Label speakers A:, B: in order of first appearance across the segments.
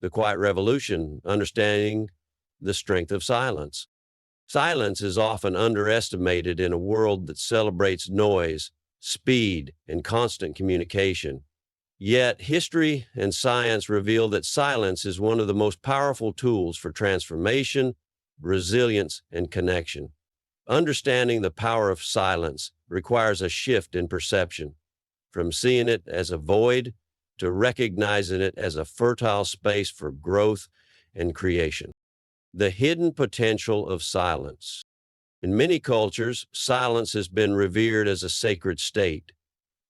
A: The Quiet Revolution, Understanding the Strength of Silence. Silence is often underestimated in a world that celebrates noise, speed, and constant communication. Yet, history and science reveal that silence is one of the most powerful tools for transformation, resilience, and connection. Understanding the power of silence requires a shift in perception, from seeing it as a void to recognizing it as a fertile space for growth and creation. The hidden potential of silence. In many cultures, silence has been revered as a sacred state.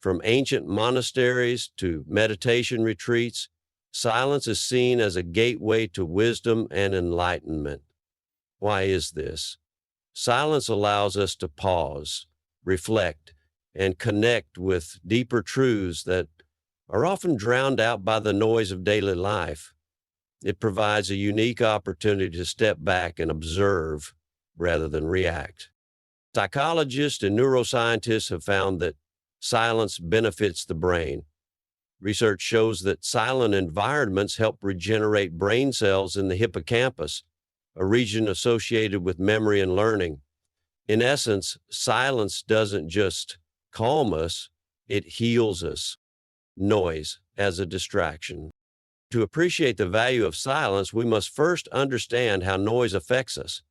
A: From ancient monasteries to meditation retreats, silence is seen as a gateway to wisdom and enlightenment. Why is this? Silence allows us to pause, reflect, and connect with deeper truths that are often drowned out by the noise of daily life. It provides a unique opportunity to step back and observe rather than react. Psychologists and neuroscientists have found that silence benefits the brain. Research shows that silent environments help regenerate brain cells in the hippocampus, a region associated with memory and learning. In essence, silence doesn't just calm us, it heals us. Noise as a distraction. To appreciate the value of silence, we must first understand how noise affects us.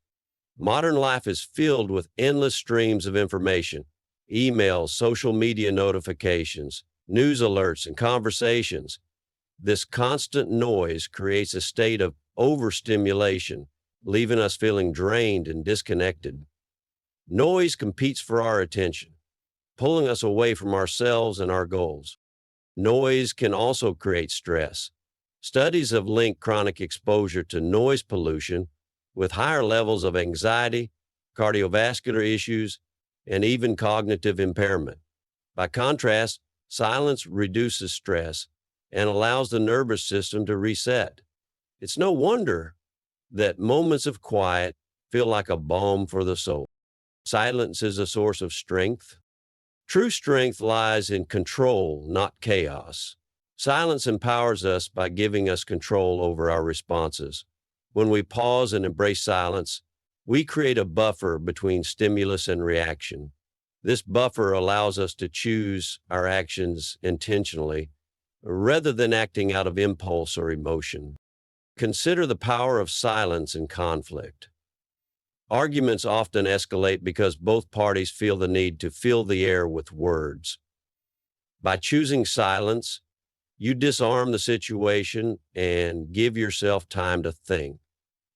A: Modern life is filled with endless streams of information, emails, social media notifications, news alerts, and conversations. This constant noise creates a state of overstimulation, leaving us feeling drained and disconnected. Noise competes for our attention, pulling us away from ourselves and our goals. Noise can also create stress. Studies have linked chronic exposure to noise pollution with higher levels of anxiety, cardiovascular issues, and even cognitive impairment. By contrast, silence reduces stress and allows the nervous system to reset. It's no wonder that moments of quiet feel like a balm for the soul. Silence is a source of strength. True strength lies in control, not chaos. Silence empowers us by giving us control over our responses. When we pause and embrace silence, we create a buffer between stimulus and reaction. This buffer allows us to choose our actions intentionally rather than acting out of impulse or emotion. Consider the power of silence in conflict. Arguments often escalate because both parties feel the need to fill the air with words. By choosing silence, you disarm the situation and give yourself time to think.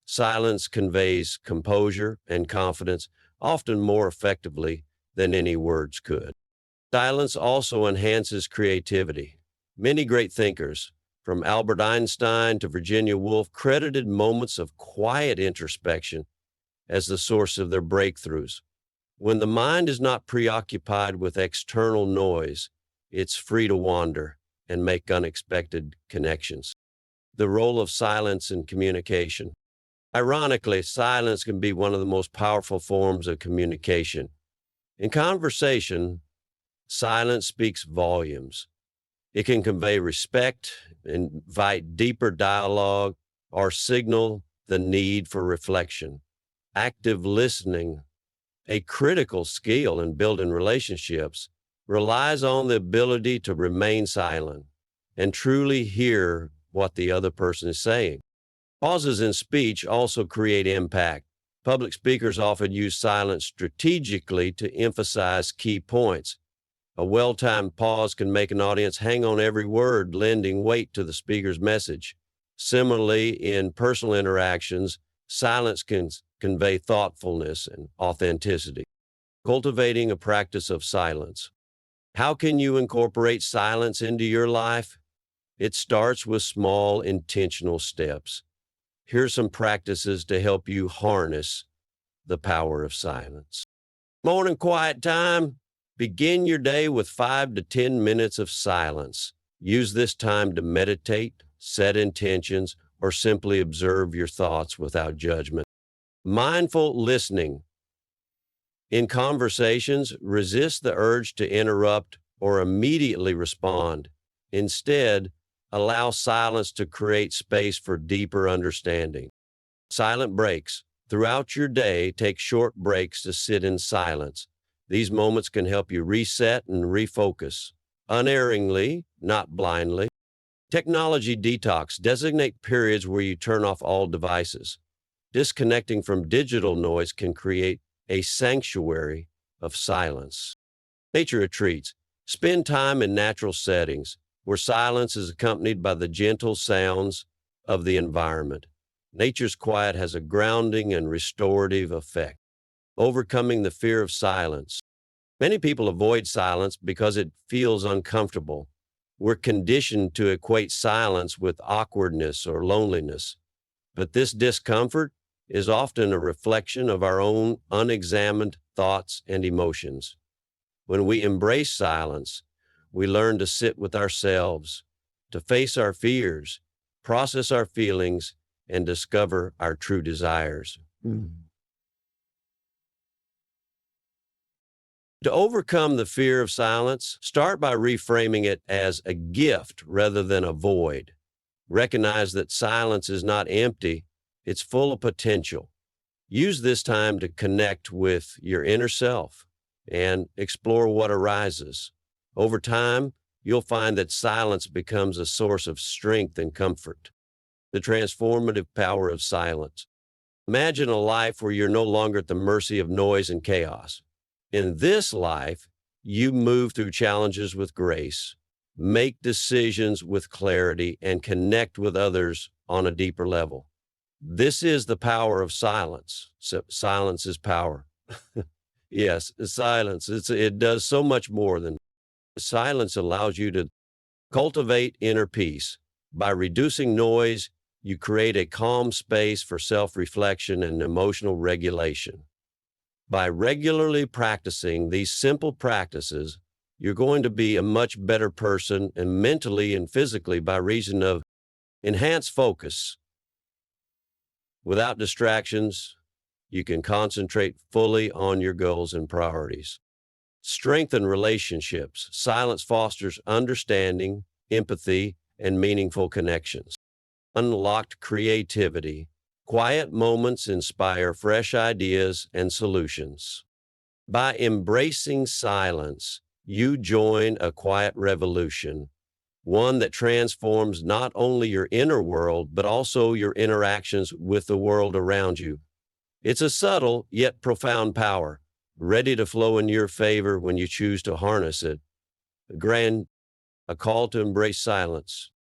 A: Silence conveys composure and confidence, often more effectively than any words could. Silence also enhances creativity. Many great thinkers, from Albert Einstein to Virginia Woolf, credited moments of quiet introspection as the source of their breakthroughs. When the mind is not preoccupied with external noise, it's free to wander and make unexpected connections. The role of silence in communication. Ironically, silence can be one of the most powerful forms of communication. In conversation, silence speaks volumes. It can convey respect, invite deeper dialogue, or signal the need for reflection. Active listening, a critical skill in building relationships, relies on the ability to remain silent and truly hear what the other person is saying. Pauses in speech also create impact. Public speakers often use silence strategically to emphasize key points. A well-timed pause can make an audience hang on every word, lending weight to the speaker's message. Similarly, in personal interactions, silence can convey thoughtfulness and authenticity. Cultivating a practice of silence. How can you incorporate silence into your life? It starts with small, intentional steps. Here's some practices to help you harness the power of silence. Morning quiet time. Begin your day with 5 to 10 minutes of silence. Use this time to meditate, set intentions, or simply observe your thoughts without judgment. Mindful listening. In conversations, resist the urge to interrupt or immediately respond. Instead, Allow silence to create space for deeper understanding. Silent breaks. Throughout your day, take short breaks to sit in silence. These moments can help you reset and refocus. Unerringly, not blindly. Technology detox. Designate periods where you turn off all devices. Disconnecting from digital noise can create a sanctuary of silence. Nature retreats. Spend time in natural settings where silence is accompanied by the gentle sounds of the environment. Nature's quiet has a grounding and restorative effect. Overcoming the fear of silence. Many people avoid silence because it feels uncomfortable. We're conditioned to equate silence with awkwardness or loneliness. But this discomfort is often a reflection of our own unexamined thoughts and emotions. When we embrace silence, we learn to sit with ourselves, to face our fears, process our feelings, and discover our true desires. To overcome the fear of silence, start by reframing it as a gift rather than a void. Recognize that silence is not empty, it's full of potential. Use this time to connect with your inner self and explore what arises. Over time, you'll find that silence becomes a source of strength and comfort. The transformative power of silence. Imagine a life where you're no longer at the mercy of noise and chaos. In this life, you move through challenges with grace, make decisions with clarity, and connect with others on a deeper level. This is the power of silence. So silence is power. Yes, silence. It does so much more than silence allows you to cultivate inner peace. By reducing noise, you create a calm space for self-reflection and emotional regulation. By regularly practicing these simple practices, you're going to be a much better person and mentally and physically by reason of enhanced focus. Without distractions, you can concentrate fully on your goals and priorities. Strengthen relationships. Silence fosters understanding, empathy, and meaningful connections. Unlocked creativity. Quiet moments inspire fresh ideas and solutions. By embracing silence, you join a quiet revolution, one that transforms not only your inner world, but also your interactions with the world around you. It's a subtle yet profound power, ready to flow in your favor when you choose to harness it. A call to embrace silence.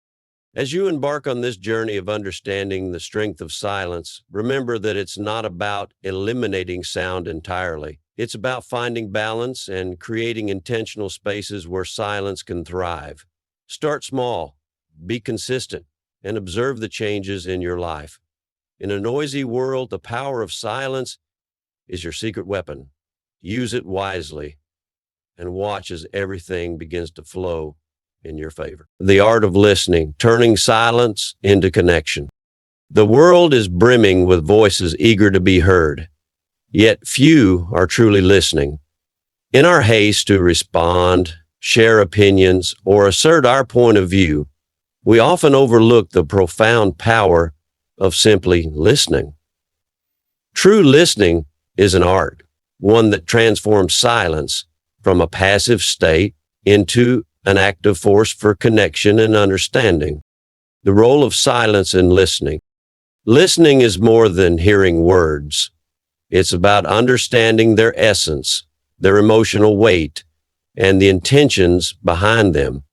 A: As you embark on this journey of understanding the strength of silence, remember that it's not about eliminating sound entirely. It's about finding balance and creating intentional spaces where silence can thrive. Start small, be consistent, and observe the changes in your life. In a noisy world, the power of silence is your secret weapon. Use it wisely and watch as everything begins to flow in your favor. The art of listening, turning silence into connection. The world is brimming with voices eager to be heard, yet few are truly listening. In our haste to respond, share opinions, or assert our point of view, we often overlook the profound power of simply listening. True listening is an art, one that transforms silence from a passive state into an active force for connection and understanding. The role of silence in listening. Listening is more than hearing words. It's about understanding their essence, their emotional weight, and the intentions behind them.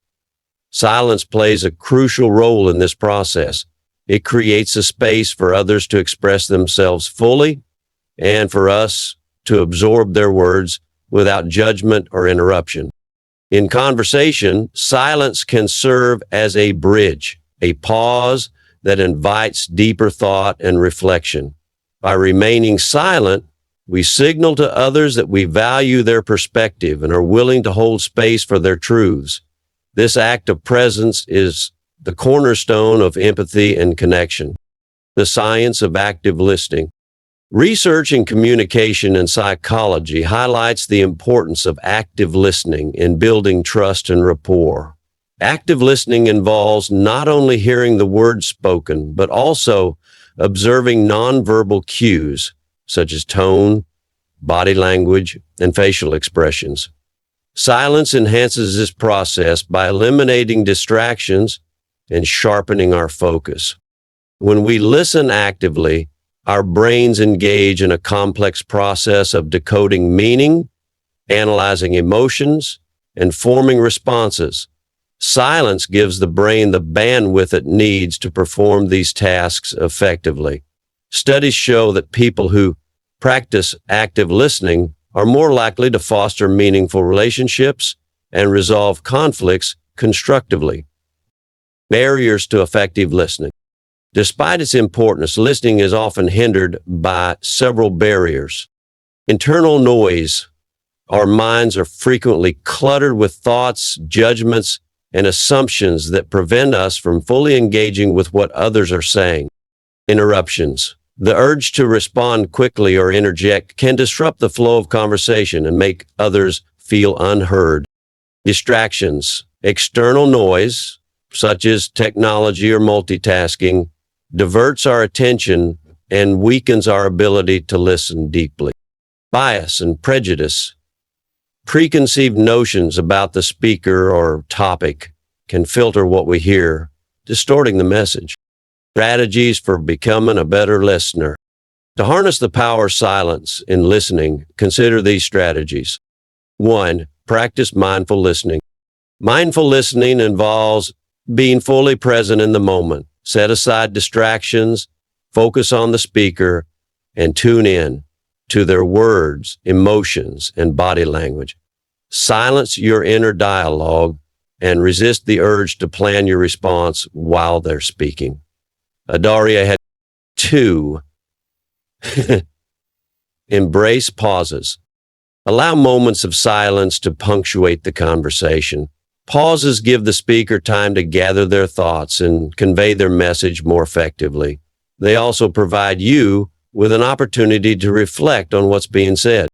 A: Silence plays a crucial role in this process. It creates a space for others to express themselves fully and for us to absorb their words without judgment or interruption. In conversation, silence can serve as a bridge, a pause that invites deeper thought and reflection. By remaining silent, we signal to others that we value their perspective and are willing to hold space for their truths. This act of presence is the cornerstone of empathy and connection. The science of active listening. Research in communication and psychology highlights the importance of active listening in building trust and rapport. Active listening involves not only hearing the words spoken, but also observing nonverbal cues such as tone, body language, and facial expressions. Silence enhances this process by eliminating distractions and sharpening our focus. When we listen actively, our brains engage in a complex process of decoding meaning, analyzing emotions, and forming responses. Silence gives the brain the bandwidth it needs to perform these tasks effectively. Studies show that people who practice active listening are more likely to foster meaningful relationships and resolve conflicts constructively. Barriers to effective listening. Despite its importance, listening is often hindered by several barriers. Internal noise. Our minds are frequently cluttered with thoughts, judgments, and assumptions that prevent us from fully engaging with what others are saying. Interruptions. The urge to respond quickly or interject can disrupt the flow of conversation and make others feel unheard. Distractions. External noise, such as technology or multitasking, diverts our attention and weakens our ability to listen deeply. Bias and prejudice. Preconceived notions about the speaker or topic can filter what we hear, distorting the message. Strategies for becoming a better listener. To harness the power of silence in listening, consider these strategies. 1. Practice mindful listening. Mindful listening involves being fully present in the moment. Set aside distractions, focus on the speaker, and tune in to their words, emotions, and body language. Silence your inner dialogue and resist the urge to plan your response while they're speaking. Adaria had 2. Embrace pauses. Allow moments of silence to punctuate the conversation. Pauses give the speaker time to gather their thoughts and convey their message more effectively. They also provide you with an opportunity to reflect on what's being said.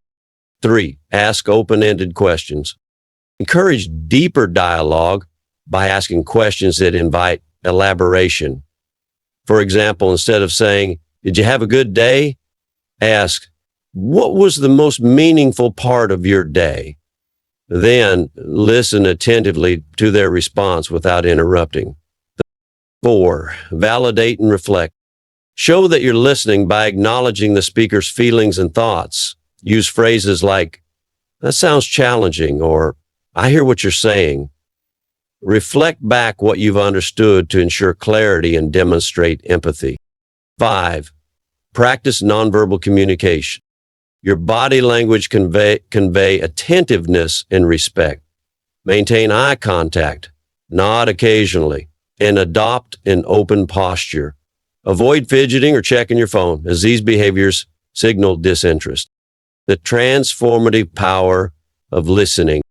A: 3. Ask open-ended questions. Encourage deeper dialogue by asking questions that invite elaboration. For example, instead of saying, "Did you have a good day?" ask, "What was the most meaningful part of your day?" Then listen attentively to their response without interrupting. 4. Validate and reflect. Show that you're listening by acknowledging the speaker's feelings and thoughts. Use phrases like, "That sounds challenging," or "I hear what you're saying." Reflect back what you've understood to ensure clarity and demonstrate empathy. 5. Practice nonverbal communication. Your body language convey attentiveness and respect. Maintain eye contact, nod occasionally, and adopt an open posture. Avoid fidgeting or checking your phone, as these behaviors signal disinterest. The transformative power of listening.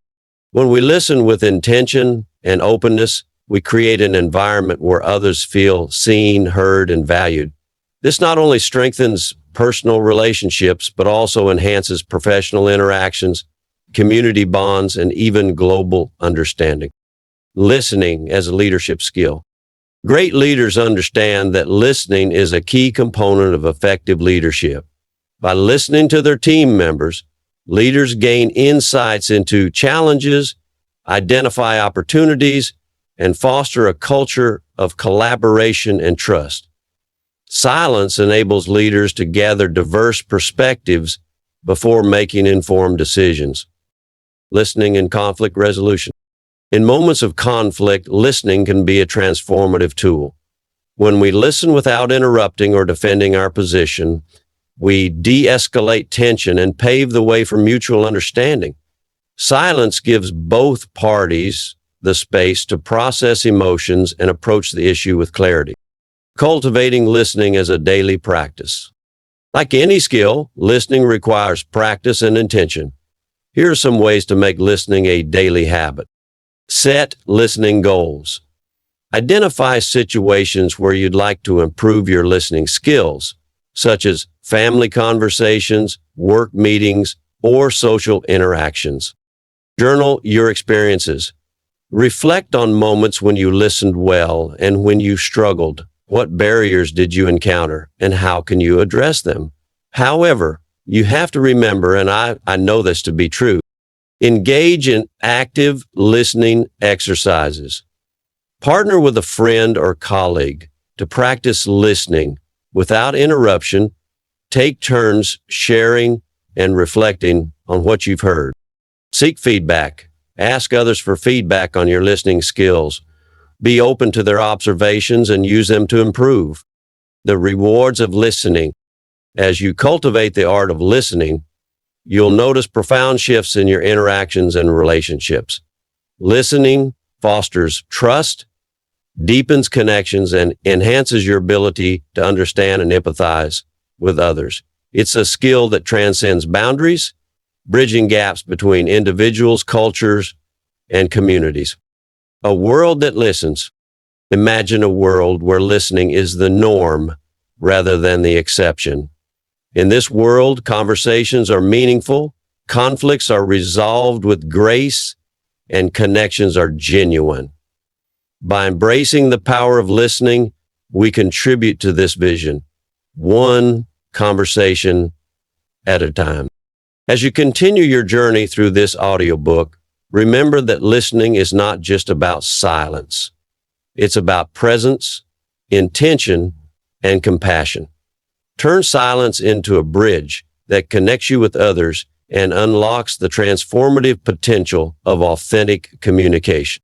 A: When we listen with intention and openness, we create an environment where others feel seen, heard, and valued. This not only strengthens personal relationships, but also enhances professional interactions, community bonds, and even global understanding. Listening as a leadership skill. Great leaders understand that listening is a key component of effective leadership. By listening to their team members, leaders gain insights into challenges, identify opportunities, and foster a culture of collaboration and trust. Silence enables leaders to gather diverse perspectives before making informed decisions. Listening and conflict resolution. In moments of conflict, listening can be a transformative tool. When we listen without interrupting or defending our position, we de-escalate tension and pave the way for mutual understanding. Silence gives both parties the space to process emotions and approach the issue with clarity. Cultivating listening as a daily practice. Like any skill, listening requires practice and intention. Here are some ways to make listening a daily habit. Set listening goals. Identify situations where you'd like to improve your listening skills, such as family conversations, work meetings, or social interactions. Journal your experiences. Reflect on moments when you listened well and when you struggled. What barriers did you encounter and how can you address them? However, you have to remember, and I know this to be true, engage in active listening exercises. Partner with a friend or colleague to practice listening without interruption. Take turns sharing and reflecting on what you've heard. Seek feedback. Ask others for feedback on your listening skills. Be open to their observations and use them to improve. The rewards of listening. As you cultivate the art of listening, you'll notice profound shifts in your interactions and relationships. Listening fosters trust, deepens connections, and enhances your ability to understand and empathize with others. It's a skill that transcends boundaries, bridging gaps between individuals, cultures, and communities. A world that listens. Imagine a world where listening is the norm rather than the exception. In this world, conversations are meaningful, conflicts are resolved with grace, and connections are genuine. By embracing the power of listening, we contribute to this vision, one conversation at a time. As you continue your journey through this audiobook, remember that listening is not just about silence. It's about presence, intention, and compassion. Turn silence into a bridge that connects you with others and unlocks the transformative potential of authentic communication.